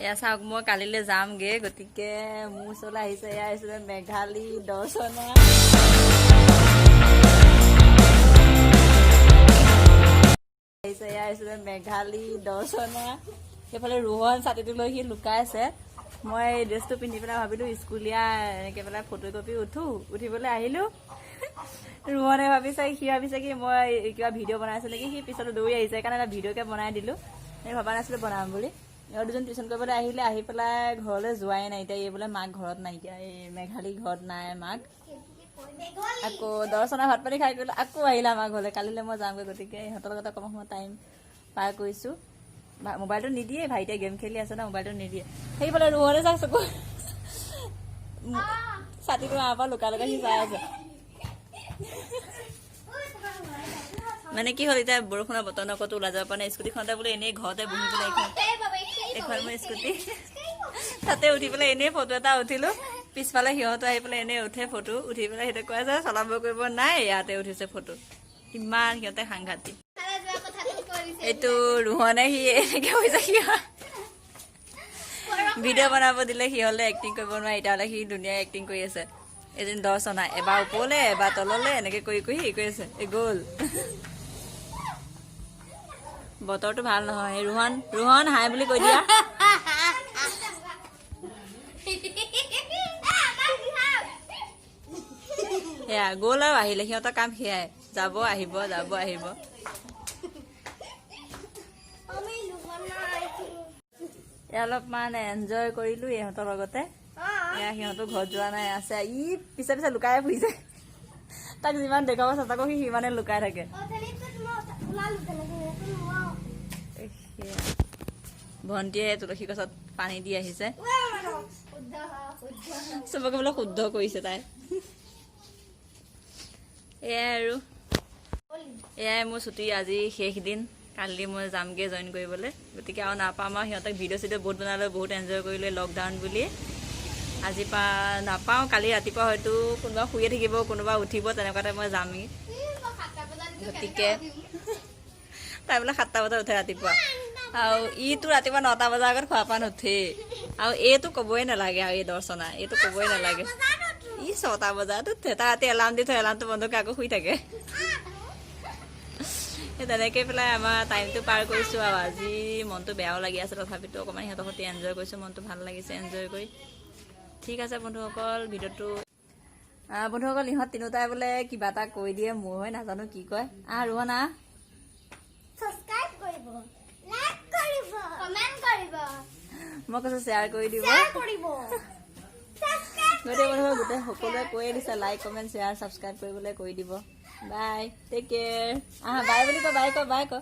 এয়া চাওক মই কালিলৈ যামগে, গতিকে মোৰ ওচৰলৈ আহিছে এয়া আহিছিলে মেঘালী দৰ্শনা। এয়া আহিছিলে মেঘালী দৰ্শনা। সেইফালে ৰোহন ছাতিটো লৈ সি লুকাই আছে। মই ড্ৰেছটো পিন্ধি পেলাই ভাবিলোঁ স্কুলীয়া এনেকৈ পেলাই ফটো কপি উঠিবলৈ আহিলোঁ। ৰোহনে ভাবিছে, সি ভাবিছে কি মই কিবা ভিডিঅ' বনাইছোঁ নেকি, সি পিছত দৌৰি আহিছে। সেইকাৰণে এটা ভিডিঅ'কে বনাই দিলোঁ। এই ভবা নাছিলোঁ বনাম বুলি। আৰু দুজন টিউশ্যন কৰিবলৈ আহিলে, আহি পেলাই ঘৰলৈ যোৱাই নাই। এতিয়া এই বোলে মাক ঘৰত নাইকিয়া, এই মেঘালী ঘৰত নাই মাক। আকৌ দৰ্শনা ভাত পানী খাই কৰিলে আকৌ আহিলে আমাৰ ঘৰলৈ। কালিলৈ মই যামগৈ, গতিকে ইহঁতৰ লগত অকণমান সময় টাইম পাৰ কৰিছোঁ। মোবাইলটো নিদিয়ে, ভাইটিয়ে গেম খেলি আছে ন, মোবাইলটো নিদিয়ে। সেইফালে ৰোহনে চাওক চকু ছাতিটো মাৰ পৰা লুকাই সি চাই আছে। মানে কি হ'ল, এতিয়া বৰষুণৰ বতৰ ন, ক'তো ওলাই যাব পৰা নাই। স্কুটিখনতে বোলে এনেই ঘৰতে বহি পেলাই এইখন মোৰ স্কুটি, তাতে উঠি পেলাই এনেই ফটো এটা উঠিলোঁ। পিছফালে সিহঁতো আহি পেলাই এনেই উঠে ফটো, উঠি পেলাই সিহঁতে কৈ আছে চলাব কৰিব নাই, ইয়াতে উঠিছে ফটো। ইমান সিহঁতে সাংঘাতিক। এইটো ৰোহনে সি এনেকৈ হৈছে, সি ভিডিঅ' বনাব দিলে সি হ'লে এক্টিং কৰিব নোৱাৰে, এতিয়াহ'লে সি ধুনীয়া এক্টিং কৰি আছে। এদিন দৰ্শনা এবাৰ ওপৰলৈ এবাৰ তললৈ এনেকৈ কৰি হেৰি কৰি আছে, এই গ'ল। বতৰটো ভাল নহয়। ৰোহন হাই বুলি কৈ দিয়া। সেয়া গ'ল আৰু আহিলে, সিহঁতৰ কাম সেয়াই, যাব আহিব যাব আহিব। অলপমান এনজয় কৰিলোঁ ইহঁতৰ লগতে। এয়া সিহঁতৰ ঘৰত যোৱা নাই, আছে ই পিছে পিছে লুকাই ফুৰিছে। তাক যিমান দেখুৱাব চেষ্টা কৰোঁ সি সিমানে লুকাই থাকে। ভণ্টিয়ে তুলসী গছত পানী দি আহিছে, চবকে বোলে শুদ্ধ কৰিছে তাই। এয়াই আৰু এয়াই মোৰ ছুটি, আজি শেষ দিন। কালি মই যামগৈ জইন কৰিবলৈ, গতিকে আৰু নাপাম আৰু। সিহঁতক ভিডিঅ' চিডিঅ' বহুত বনালোঁ, বহুত এনজয় কৰিলোঁ লকডাউন বুলি। আজিৰ পৰা নাপাওঁ, কালি ৰাতিপুৱা হয়তো কোনোবা শুয়ে থাকিব, কোনোবা উঠিব, তেনেকুৱাতে মই যামেই। গতিকে তাই বোলে 7টা বজাত উঠে ৰাতিপুৱা, আৰু ইটো ৰাতিপুৱা 9টা বজাৰ আগত খোৱা পান উঠেই। আৰু এইটো ক'বই নালাগে, আৰু এই দৰ্শনা এইটো ক'বই নালাগে, ই 6টা বজাত উঠে। তাৰ ৰাতি এলাৰ্ম দি থয়, এলাৰ্মটো বন্ধ কৰি আকৌ শুই থাকে। সেই তেনেকৈ পেলাই আমাৰ টাইমটো পাৰ কৰিছোঁ। আৰু আজি মনটো বেয়াও লাগি আছে, তথাপিতো অকণমান সিহঁতৰ সৈতে এনজয় কৰিছোঁ, মনটো ভাল লাগিছে এনজয় কৰি। ঠিক আছে বন্ধুসকল, ভিডিঅ'টো বন্ধুসকল ইহঁত তিনিওটাই বোলে কিবা এটা কৈ দিয়ে, মোৰ হৈ নাজানো কি কয়। ৰোহন মই কৈছোঁ শ্বেয়াৰ কৰি দিব। গোটেই সকলোৱে কৈয়ে দিছে লাইক কমেণ্ট শ্বেয়াৰ ছাবস্ক্ৰাইব কৰিবলৈ কৰি দিব। বাই, টেক কেয়াৰ। বাই বুলি ক, বাই ক, বাই ক।